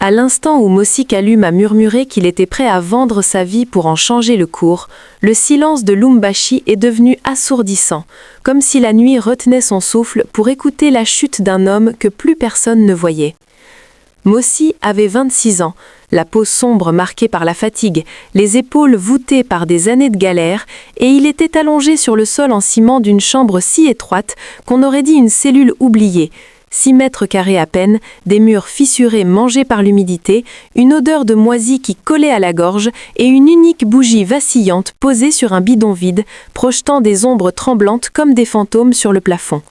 À l'instant où Mossy Kallum a murmuré qu'il était prêt à vendre sa vie pour en changer le cours, le silence de Lumbashi est devenu assourdissant, comme si la nuit retenait son souffle pour écouter la chute d'un homme que plus personne ne voyait. Mossy avait 26 ans, la peau sombre marquée par la fatigue, les épaules voûtées par des années de galère, et il était allongé sur le sol en ciment d'une chambre si étroite qu'on aurait dit une cellule oubliée. 6 mètres carrés à peine, des murs fissurés mangés par l'humidité, une odeur de moisi qui collait à la gorge et une unique bougie vacillante posée sur un bidon vide, projetant des ombres tremblantes comme des fantômes sur le plafond.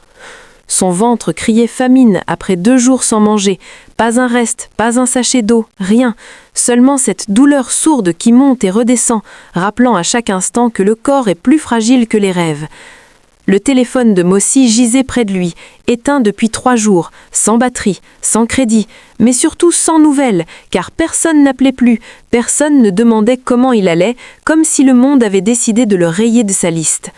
Son ventre criait famine après 2 jours sans manger, pas un reste, pas un sachet d'eau, rien, seulement cette douleur sourde qui monte et redescend, rappelant à chaque instant que le corps est plus fragile que les rêves. Le téléphone de Mossy gisait près de lui, éteint depuis 3 jours, sans batterie, sans crédit, mais surtout sans nouvelles, car personne n'appelait plus, personne ne demandait comment il allait, comme si le monde avait décidé de le rayer de sa liste.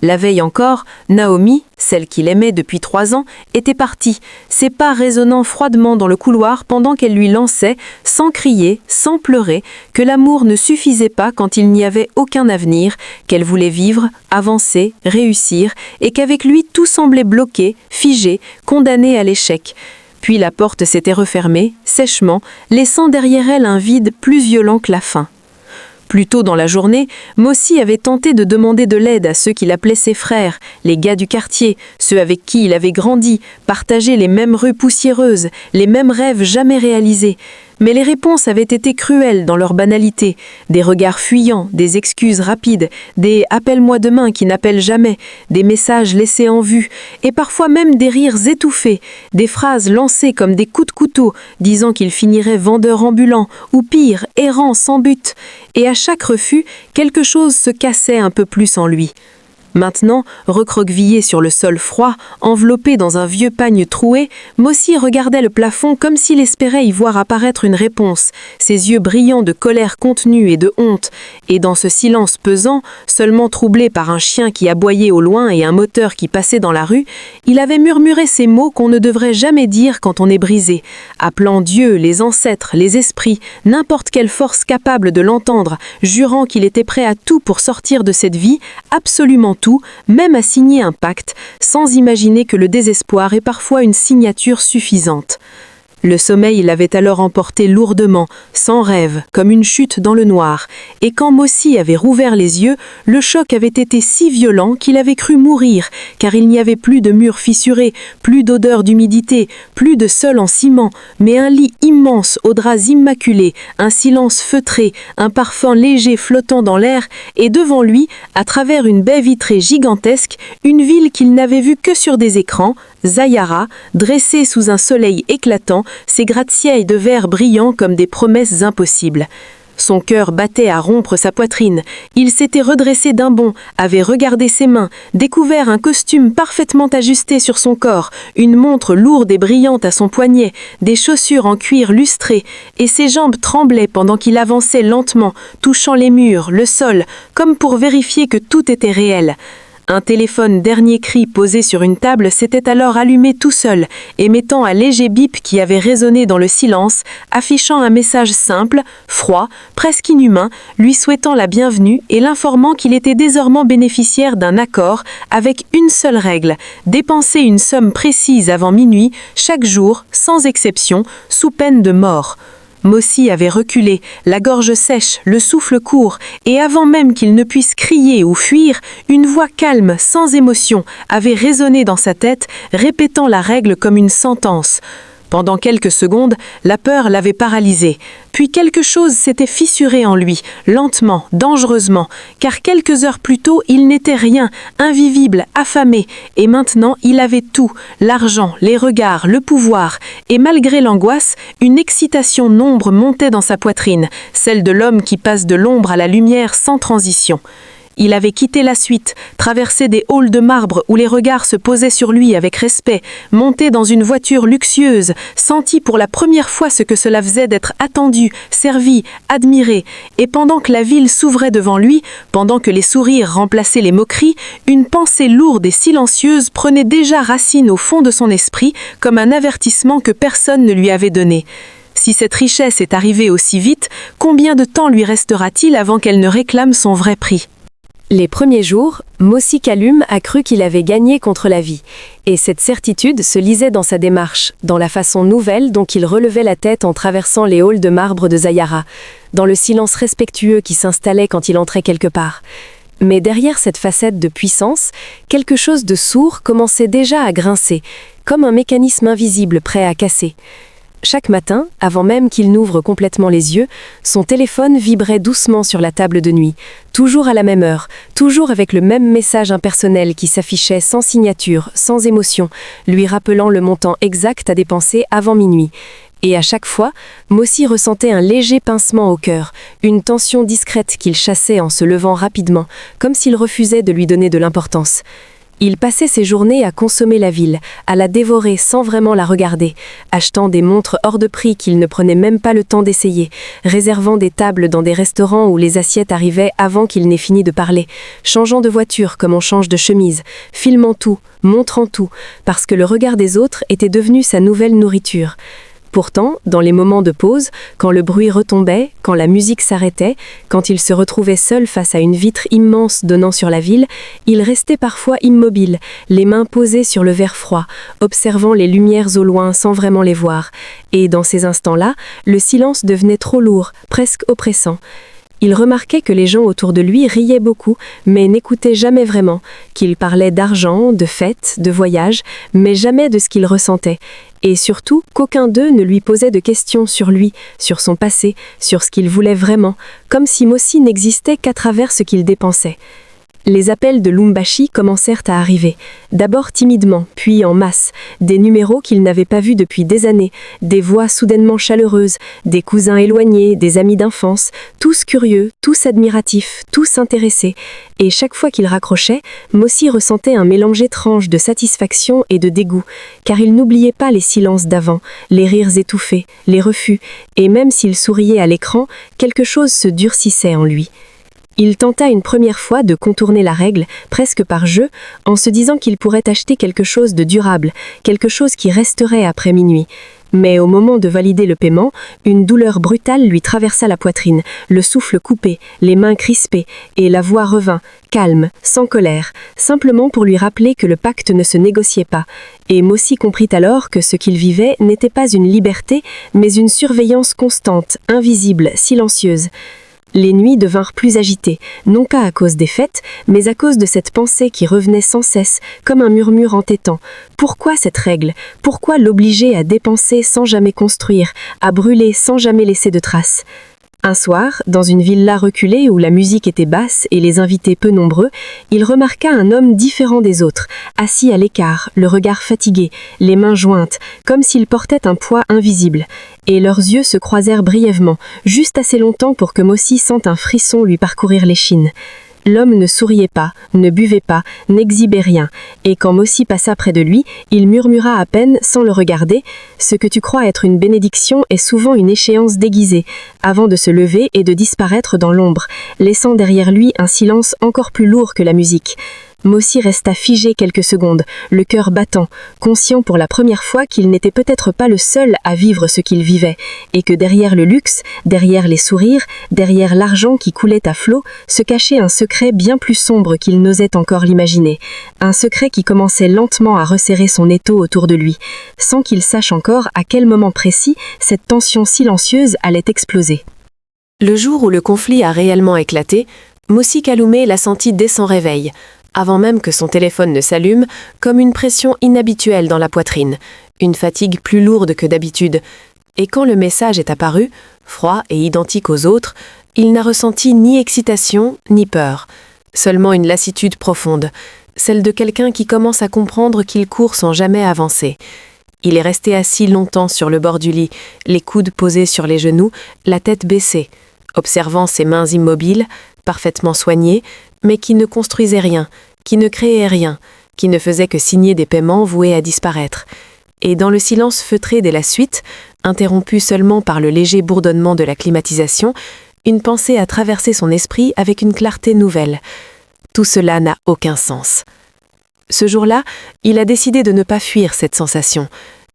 La veille encore, Naomi, celle qu'il aimait depuis 3 ans, était partie, ses pas résonnant froidement dans le couloir pendant qu'elle lui lançait, sans crier, sans pleurer, que l'amour ne suffisait pas quand il n'y avait aucun avenir, qu'elle voulait vivre, avancer, réussir, et qu'avec lui tout semblait bloqué, figé, condamné à l'échec. Puis la porte s'était refermée, sèchement, laissant derrière elle un vide plus violent que la faim. Plus tôt dans la journée, Mossy avait tenté de demander de l'aide à ceux qu'il appelait ses frères, les gars du quartier, ceux avec qui il avait grandi, partagé les mêmes rues poussiéreuses, les mêmes rêves jamais réalisés. Mais les réponses avaient été cruelles dans leur banalité, des regards fuyants, des excuses rapides, des « appelle-moi demain » qui n'appellent jamais, des messages laissés en vue, et parfois même des rires étouffés, des phrases lancées comme des coups de couteau, disant qu'il finirait vendeur ambulant, ou pire, errant sans but. Et à chaque refus, quelque chose se cassait un peu plus en lui. Maintenant, recroquevillé sur le sol froid, enveloppé dans un vieux pagne troué, Mossy regardait le plafond comme s'il espérait y voir apparaître une réponse, ses yeux brillants de colère contenue et de honte, et dans ce silence pesant, seulement troublé par un chien qui aboyait au loin et un moteur qui passait dans la rue, il avait murmuré ces mots qu'on ne devrait jamais dire quand on est brisé, appelant Dieu, les ancêtres, les esprits, n'importe quelle force capable de l'entendre, jurant qu'il était prêt à tout pour sortir de cette vie, absolument tout, même à signer un pacte, sans imaginer que le désespoir est parfois une signature suffisante. Le sommeil l'avait alors emporté lourdement, sans rêve, comme une chute dans le noir, et quand Mossy avait rouvert les yeux, le choc avait été si violent qu'il avait cru mourir, car il n'y avait plus de murs fissurés, plus d'odeur d'humidité, plus de sol en ciment, mais un lit immense aux draps immaculés, un silence feutré, un parfum léger flottant dans l'air, et devant lui, à travers une baie vitrée gigantesque, une ville qu'il n'avait vue que sur des écrans, Zayara, dressée sous un soleil éclatant, ses gratte-ciels de verre brillants comme des promesses impossibles. Son cœur battait à rompre sa poitrine. Il s'était redressé d'un bond, avait regardé ses mains, découvert un costume parfaitement ajusté sur son corps, une montre lourde et brillante à son poignet, des chaussures en cuir lustré, et ses jambes tremblaient pendant qu'il avançait lentement, touchant les murs, le sol, comme pour vérifier que tout était réel. Un téléphone dernier cri posé sur une table s'était alors allumé tout seul, émettant un léger bip qui avait résonné dans le silence, affichant un message simple, froid, presque inhumain, lui souhaitant la bienvenue et l'informant qu'il était désormais bénéficiaire d'un accord avec une seule règle, dépenser une somme précise avant minuit, chaque jour, sans exception, sous peine de mort. Mossy avait reculé, la gorge sèche, le souffle court, et avant même qu'il ne puisse crier ou fuir, une voix calme, sans émotion, avait résonné dans sa tête, répétant la règle comme une sentence. Pendant quelques secondes, la peur l'avait paralysé. Puis quelque chose s'était fissuré en lui, lentement, dangereusement, car quelques heures plus tôt, il n'était rien, invisible, affamé, et maintenant il avait tout, l'argent, les regards, le pouvoir, et malgré l'angoisse, une excitation nombre montait dans sa poitrine, celle de l'homme qui passe de l'ombre à la lumière sans transition. Il avait quitté la suite, traversé des halls de marbre où les regards se posaient sur lui avec respect, monté dans une voiture luxueuse, senti pour la première fois ce que cela faisait d'être attendu, servi, admiré, et pendant que la ville s'ouvrait devant lui, pendant que les sourires remplaçaient les moqueries, une pensée lourde et silencieuse prenait déjà racine au fond de son esprit comme un avertissement que personne ne lui avait donné. Si cette richesse est arrivée aussi vite, combien de temps lui restera-t-il avant qu'elle ne réclame son vrai prix ? Les premiers jours, Mosi Kallum a cru qu'il avait gagné contre la vie. Et cette certitude se lisait dans sa démarche, dans la façon nouvelle dont il relevait la tête en traversant les halls de marbre de Zayara, dans le silence respectueux qui s'installait quand il entrait quelque part. Mais derrière cette facette de puissance, quelque chose de sourd commençait déjà à grincer, comme un mécanisme invisible prêt à casser. Chaque matin, avant même qu'il n'ouvre complètement les yeux, son téléphone vibrait doucement sur la table de nuit, toujours à la même heure, toujours avec le même message impersonnel qui s'affichait sans signature, sans émotion, lui rappelant le montant exact à dépenser avant minuit. Et à chaque fois, Mosi ressentait un léger pincement au cœur, une tension discrète qu'il chassait en se levant rapidement, comme s'il refusait de lui donner de l'importance. Il passait ses journées à consommer la ville, à la dévorer sans vraiment la regarder, achetant des montres hors de prix qu'il ne prenait même pas le temps d'essayer, réservant des tables dans des restaurants où les assiettes arrivaient avant qu'il n'ait fini de parler, changeant de voiture comme on change de chemise, filmant tout, montrant tout, parce que le regard des autres était devenu sa nouvelle nourriture. Pourtant, dans les moments de pause, quand le bruit retombait, quand la musique s'arrêtait, quand il se retrouvait seul face à une vitre immense donnant sur la ville, il restait parfois immobile, les mains posées sur le verre froid, observant les lumières au loin sans vraiment les voir. Et dans ces instants-là, le silence devenait trop lourd, presque oppressant. Il remarquait que les gens autour de lui riaient beaucoup, mais n'écoutaient jamais vraiment, qu'ils parlaient d'argent, de fêtes, de voyages, mais jamais de ce qu'ils ressentaient. Et surtout, qu'aucun d'eux ne lui posait de questions sur lui, sur son passé, sur ce qu'il voulait vraiment, comme si Mosi n'existait qu'à travers ce qu'il dépensait. Les appels de Lumbashi commencèrent à arriver, d'abord timidement, puis en masse, des numéros qu'il n'avait pas vus depuis des années, des voix soudainement chaleureuses, des cousins éloignés, des amis d'enfance, tous curieux, tous admiratifs, tous intéressés, et chaque fois qu'il raccrochait, Mosi ressentait un mélange étrange de satisfaction et de dégoût, car il n'oubliait pas les silences d'avant, les rires étouffés, les refus, et même s'il souriait à l'écran, quelque chose se durcissait en lui. Il tenta une première fois de contourner la règle, presque par jeu, en se disant qu'il pourrait acheter quelque chose de durable, quelque chose qui resterait après minuit. Mais au moment de valider le paiement, une douleur brutale lui traversa la poitrine, le souffle coupé, les mains crispées, et la voix revint, calme, sans colère, simplement pour lui rappeler que le pacte ne se négociait pas. Et Mosi comprit alors que ce qu'il vivait n'était pas une liberté, mais une surveillance constante, invisible, silencieuse. Les nuits devinrent plus agitées, non pas à cause des fêtes, mais à cause de cette pensée qui revenait sans cesse, comme un murmure entêtant. Pourquoi cette règle ? Pourquoi l'obliger à dépenser sans jamais construire, à brûler sans jamais laisser de traces ? Un soir, dans une villa reculée où la musique était basse et les invités peu nombreux, il remarqua un homme différent des autres, assis à l'écart, le regard fatigué, les mains jointes, comme s'il portait un poids invisible. Et leurs yeux se croisèrent brièvement, juste assez longtemps pour que Mosi sente un frisson lui parcourir l'échine. L'homme ne souriait pas, ne buvait pas, n'exhibait rien, et quand Mosi passa près de lui, il murmura à peine, sans le regarder, « Ce que tu crois être une bénédiction est souvent une échéance déguisée », avant de se lever et de disparaître dans l'ombre, laissant derrière lui un silence encore plus lourd que la musique. Mosi resta figé quelques secondes, le cœur battant, conscient pour la première fois qu'il n'était peut-être pas le seul à vivre ce qu'il vivait, et que derrière le luxe, derrière les sourires, derrière l'argent qui coulait à flots, se cachait un secret bien plus sombre qu'il n'osait encore l'imaginer, un secret qui commençait lentement à resserrer son étau autour de lui, sans qu'il sache encore à quel moment précis cette tension silencieuse allait exploser. Le jour où le conflit a réellement éclaté, Mosi Kallum l'a senti dès son réveil, avant même que son téléphone ne s'allume, comme une pression inhabituelle dans la poitrine, une fatigue plus lourde que d'habitude. Et quand le message est apparu, froid et identique aux autres, il n'a ressenti ni excitation ni peur, seulement une lassitude profonde, celle de quelqu'un qui commence à comprendre qu'il court sans jamais avancer. Il est resté assis longtemps sur le bord du lit, les coudes posés sur les genoux, la tête baissée, observant ses mains immobiles, parfaitement soignées, mais qui ne construisaient rien, qui ne créaient rien, qui ne faisaient que signer des paiements voués à disparaître. Et dans le silence feutré de la suite, interrompu seulement par le léger bourdonnement de la climatisation, une pensée a traversé son esprit avec une clarté nouvelle. Tout cela n'a aucun sens. Ce jour-là, il a décidé de ne pas fuir cette sensation.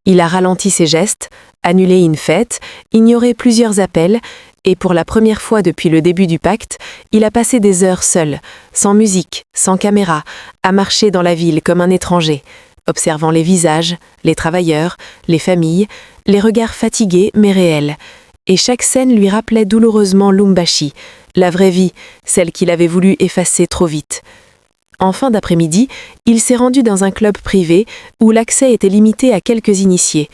Il a ralenti ses gestes, annulé une fête, ignoré plusieurs appels, et pour la première fois depuis le début du pacte, il a passé des heures seul, sans musique, sans caméra, à marcher dans la ville comme un étranger, observant les visages, les travailleurs, les familles, les regards fatigués mais réels. Et chaque scène lui rappelait douloureusement Lumbashi, la vraie vie, celle qu'il avait voulu effacer trop vite. En fin d'après-midi, il s'est rendu dans un club privé où l'accès était limité à quelques initiés.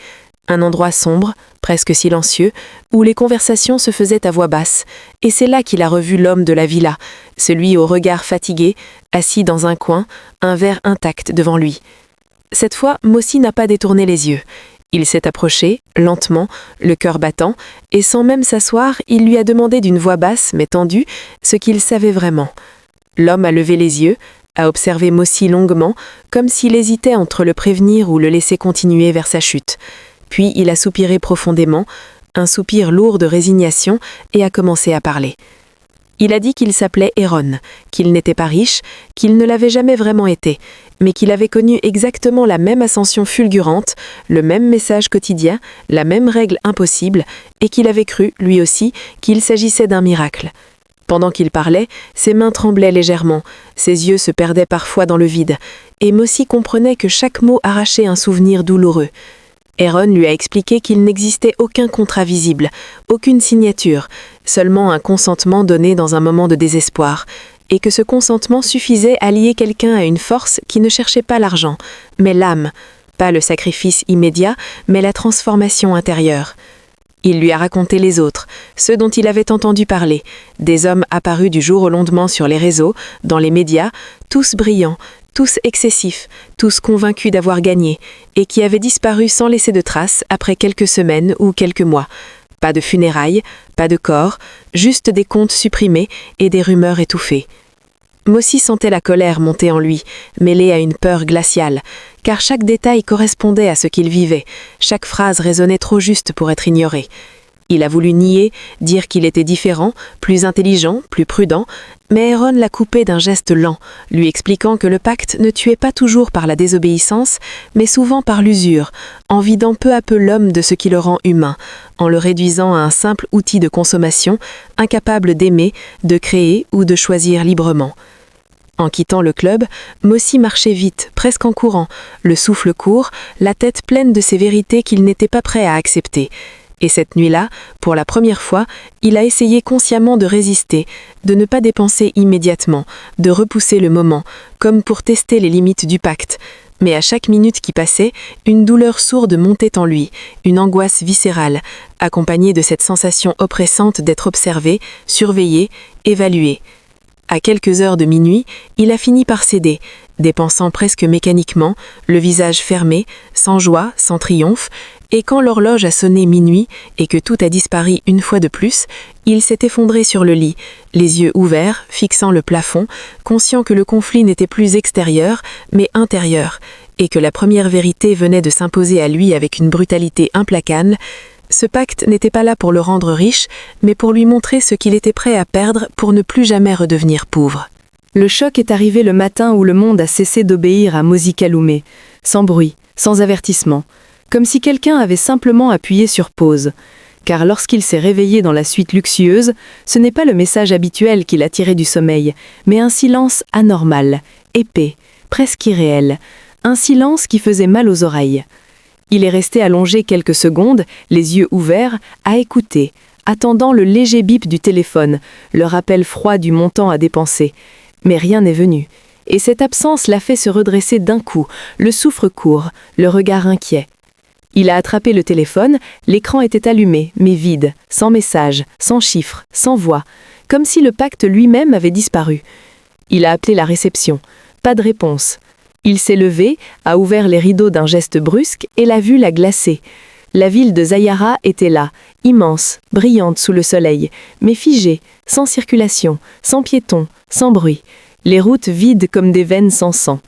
Un endroit sombre, presque silencieux, où les conversations se faisaient à voix basse, et c'est là qu'il a revu l'homme de la villa, celui au regard fatigué, assis dans un coin, un verre intact devant lui. Cette fois, Mosi n'a pas détourné les yeux. Il s'est approché, lentement, le cœur battant, et sans même s'asseoir, il lui a demandé d'une voix basse mais tendue ce qu'il savait vraiment. L'homme a levé les yeux, a observé Mosi longuement, comme s'il hésitait entre le prévenir ou le laisser continuer vers sa chute. Puis il a soupiré profondément, un soupir lourd de résignation, et a commencé à parler. Il a dit qu'il s'appelait Héron, qu'il n'était pas riche, qu'il ne l'avait jamais vraiment été, mais qu'il avait connu exactement la même ascension fulgurante, le même message quotidien, la même règle impossible, et qu'il avait cru, lui aussi, qu'il s'agissait d'un miracle. Pendant qu'il parlait, ses mains tremblaient légèrement, ses yeux se perdaient parfois dans le vide, et Mosi comprenait que chaque mot arrachait un souvenir douloureux. Héron lui a expliqué qu'il n'existait aucun contrat visible, aucune signature, seulement un consentement donné dans un moment de désespoir, et que ce consentement suffisait à lier quelqu'un à une force qui ne cherchait pas l'argent, mais l'âme, pas le sacrifice immédiat, mais la transformation intérieure. Il lui a raconté les autres, ceux dont il avait entendu parler, des hommes apparus du jour au lendemain sur les réseaux, dans les médias, tous brillants, tous excessifs, tous convaincus d'avoir gagné, et qui avaient disparu sans laisser de traces après quelques semaines ou quelques mois. Pas de funérailles, pas de corps, juste des comptes supprimés et des rumeurs étouffées. Mosi sentait la colère monter en lui, mêlée à une peur glaciale, car chaque détail correspondait à ce qu'il vivait, chaque phrase résonnait trop juste pour être ignorée. Il a voulu nier, dire qu'il était différent, plus intelligent, plus prudent, mais Héron l'a coupé d'un geste lent, lui expliquant que le pacte ne tuait pas toujours par la désobéissance, mais souvent par l'usure, en vidant peu à peu l'homme de ce qui le rend humain, en le réduisant à un simple outil de consommation, incapable d'aimer, de créer ou de choisir librement. En quittant le club, Mosi marchait vite, presque en courant, le souffle court, la tête pleine de ces vérités qu'il n'était pas prêt à accepter. Et cette nuit-là, pour la première fois, il a essayé consciemment de résister, de ne pas dépenser immédiatement, de repousser le moment, comme pour tester les limites du pacte. Mais à chaque minute qui passait, une douleur sourde montait en lui, une angoisse viscérale, accompagnée de cette sensation oppressante d'être observé, surveillé, évalué. À quelques heures de minuit, il a fini par céder, dépensant presque mécaniquement, le visage fermé, sans joie, sans triomphe, et quand l'horloge a sonné minuit et que tout a disparu une fois de plus, il s'est effondré sur le lit, les yeux ouverts, fixant le plafond, conscient que le conflit n'était plus extérieur, mais intérieur, et que la première vérité venait de s'imposer à lui avec une brutalité implacable. Ce pacte n'était pas là pour le rendre riche, mais pour lui montrer ce qu'il était prêt à perdre pour ne plus jamais redevenir pauvre. Le choc est arrivé le matin où le monde a cessé d'obéir à Mosi Kaloumé, sans bruit, sans avertissement, comme si quelqu'un avait simplement appuyé sur pause. Car lorsqu'il s'est réveillé dans la suite luxueuse, ce n'est pas le message habituel qui l'a tiré du sommeil, mais un silence anormal, épais, presque irréel, un silence qui faisait mal aux oreilles. Il est resté allongé quelques secondes, les yeux ouverts, à écouter, attendant le léger bip du téléphone, le rappel froid du montant à dépenser. Mais rien n'est venu. Et cette absence l'a fait se redresser d'un coup, le souffle court, le regard inquiet. Il a attrapé le téléphone, l'écran était allumé, mais vide, sans message, sans chiffres, sans voix, comme si le pacte lui-même avait disparu. Il a appelé la réception. Pas de réponse. Il s'est levé, a ouvert les rideaux d'un geste brusque et la vue l'a glacé. La ville de Zayara était là, immense, brillante sous le soleil, mais figée, sans circulation, sans piétons, sans bruit. Les routes vides comme des veines sans sang.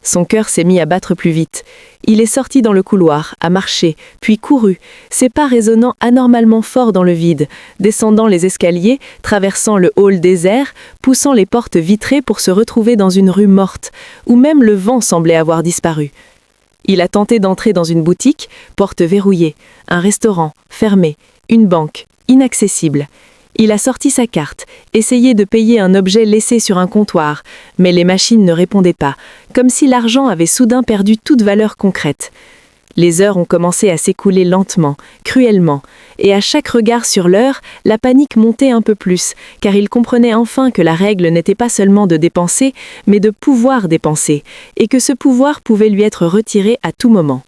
Son cœur s'est mis à battre plus vite. Il est sorti dans le couloir, a marché, puis couru, ses pas résonnant anormalement fort dans le vide, descendant les escaliers, traversant le hall désert, poussant les portes vitrées pour se retrouver dans une rue morte, où même le vent semblait avoir disparu. Il a tenté d'entrer dans une boutique, porte verrouillée, un restaurant, fermé, une banque, inaccessible. Il a sorti sa carte, essayé de payer un objet laissé sur un comptoir, mais les machines ne répondaient pas, comme si l'argent avait soudain perdu toute valeur concrète. Les heures ont commencé à s'écouler lentement, cruellement, et à chaque regard sur l'heure, la panique montait un peu plus, car il comprenait enfin que la règle n'était pas seulement de dépenser, mais de pouvoir dépenser, et que ce pouvoir pouvait lui être retiré à tout moment.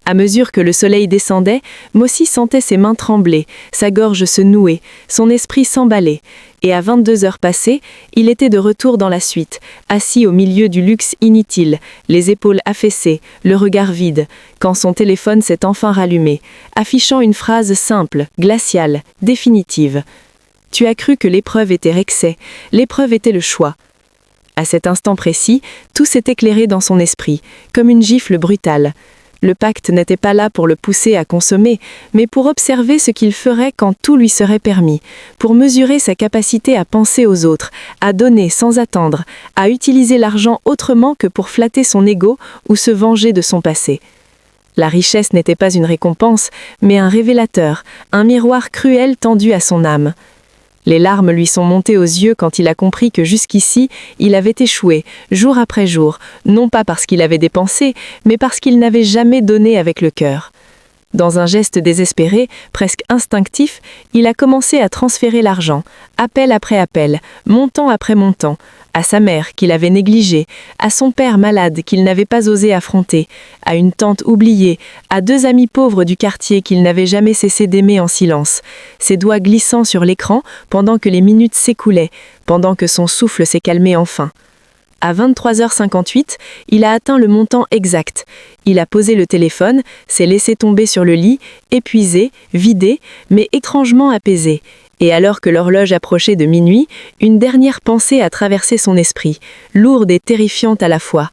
À mesure que le soleil descendait, Mossy sentait ses mains trembler, sa gorge se nouer, son esprit s'emballer, et à 22 heures passées, il était de retour dans la suite, assis au milieu du luxe inutile, les épaules affaissées, le regard vide, quand son téléphone s'est enfin rallumé, affichant une phrase simple, glaciale, définitive. « Tu as cru que l'épreuve était Rexay, l'épreuve était le choix. » À cet instant précis, tout s'est éclairé dans son esprit, comme une gifle brutale. Le pacte n'était pas là pour le pousser à consommer, mais pour observer ce qu'il ferait quand tout lui serait permis, pour mesurer sa capacité à penser aux autres, à donner sans attendre, à utiliser l'argent autrement que pour flatter son ego ou se venger de son passé. La richesse n'était pas une récompense, mais un révélateur, un miroir cruel tendu à son âme. Les larmes lui sont montées aux yeux quand il a compris que jusqu'ici, il avait échoué, jour après jour, non pas parce qu'il avait dépensé, mais parce qu'il n'avait jamais donné avec le cœur. Dans un geste désespéré, presque instinctif, il a commencé à transférer l'argent, appel après appel, montant après montant, à sa mère qu'il avait négligée, à son père malade qu'il n'avait pas osé affronter, à une tante oubliée, à 2 amis pauvres du quartier qu'il n'avait jamais cessé d'aimer en silence, ses doigts glissant sur l'écran pendant que les minutes s'écoulaient, pendant que son souffle s'est calmé enfin. À 23h58, il a atteint le montant exact. Il a posé le téléphone, s'est laissé tomber sur le lit, épuisé, vidé, mais étrangement apaisé. Et alors que l'horloge approchait de minuit, une dernière pensée a traversé son esprit, lourde et terrifiante à la fois.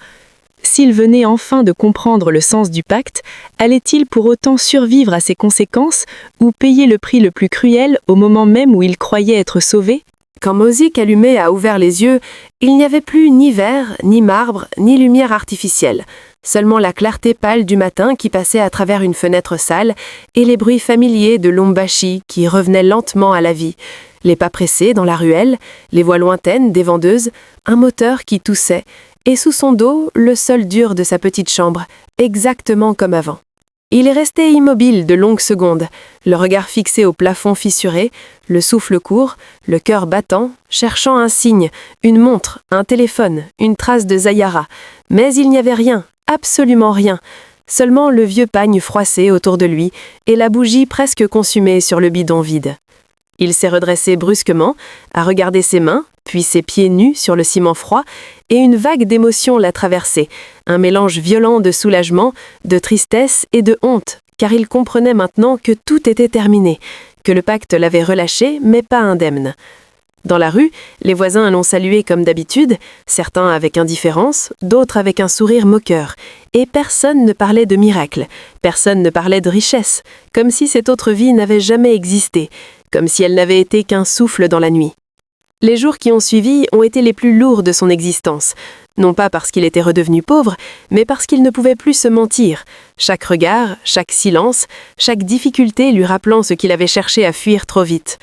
S'il venait enfin de comprendre le sens du pacte, allait-il pour autant survivre à ses conséquences ou payer le prix le plus cruel au moment même où il croyait être sauvé ? Quand Mossy allumé a ouvert les yeux, il n'y avait plus ni verre, ni marbre, ni lumière artificielle. Seulement la clarté pâle du matin qui passait à travers une fenêtre sale et les bruits familiers de Lombashi qui revenaient lentement à la vie. Les pas pressés dans la ruelle, les voix lointaines des vendeuses, un moteur qui toussait, et sous son dos, le sol dur de sa petite chambre, exactement comme avant. Il est resté immobile de longues secondes, le regard fixé au plafond fissuré, le souffle court, le cœur battant, cherchant un signe, une montre, un téléphone, une trace de Zayara. Mais il n'y avait rien, absolument rien, seulement le vieux pagne froissé autour de lui et la bougie presque consumée sur le bidon vide. Il s'est redressé brusquement, a regardé ses mains, puis ses pieds nus sur le ciment froid, et une vague d'émotion l'a traversé, un mélange violent de soulagement, de tristesse et de honte, car il comprenait maintenant que tout était terminé, que le pacte l'avait relâché, mais pas indemne. Dans la rue, les voisins l'ont salué comme d'habitude, certains avec indifférence, d'autres avec un sourire moqueur, et personne ne parlait de miracle, personne ne parlait de richesse, comme si cette autre vie n'avait jamais existé, comme si elle n'avait été qu'un souffle dans la nuit. Les jours qui ont suivi ont été les plus lourds de son existence, non pas parce qu'il était redevenu pauvre, mais parce qu'il ne pouvait plus se mentir. Chaque regard, chaque silence, chaque difficulté lui rappelant ce qu'il avait cherché à fuir trop vite.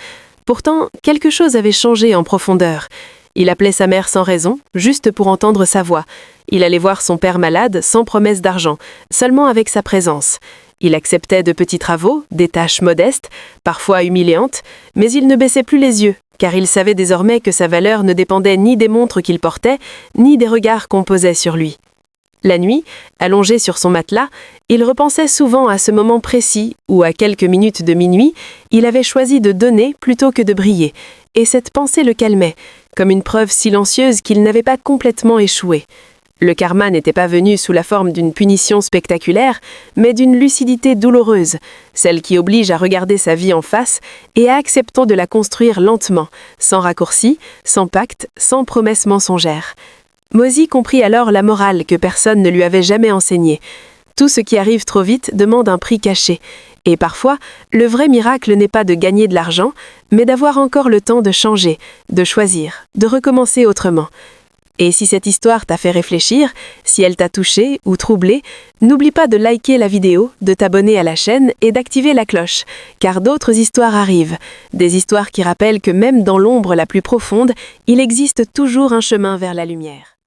Pourtant, quelque chose avait changé en profondeur. Il appelait sa mère sans raison, juste pour entendre sa voix. Il allait voir son père malade sans promesse d'argent, seulement avec sa présence. Il acceptait de petits travaux, des tâches modestes, parfois humiliantes, mais il ne baissait plus les yeux, car il savait désormais que sa valeur ne dépendait ni des montres qu'il portait, ni des regards qu'on posait sur lui. La nuit, allongé sur son matelas, il repensait souvent à ce moment précis où, à quelques minutes de minuit, il avait choisi de donner plutôt que de briller, et cette pensée le calmait, comme une preuve silencieuse qu'il n'avait pas complètement échoué. Le karma n'était pas venu sous la forme d'une punition spectaculaire, mais d'une lucidité douloureuse, celle qui oblige à regarder sa vie en face et à accepter de la construire lentement, sans raccourci, sans pacte, sans promesse mensongère. Mossy comprit alors la morale que personne ne lui avait jamais enseignée. Tout ce qui arrive trop vite demande un prix caché, et parfois, le vrai miracle n'est pas de gagner de l'argent, mais d'avoir encore le temps de changer, de choisir, de recommencer autrement. Et si cette histoire t'a fait réfléchir, si elle t'a touché ou troublé, n'oublie pas de liker la vidéo, de t'abonner à la chaîne et d'activer la cloche, car d'autres histoires arrivent. Des histoires qui rappellent que même dans l'ombre la plus profonde, il existe toujours un chemin vers la lumière.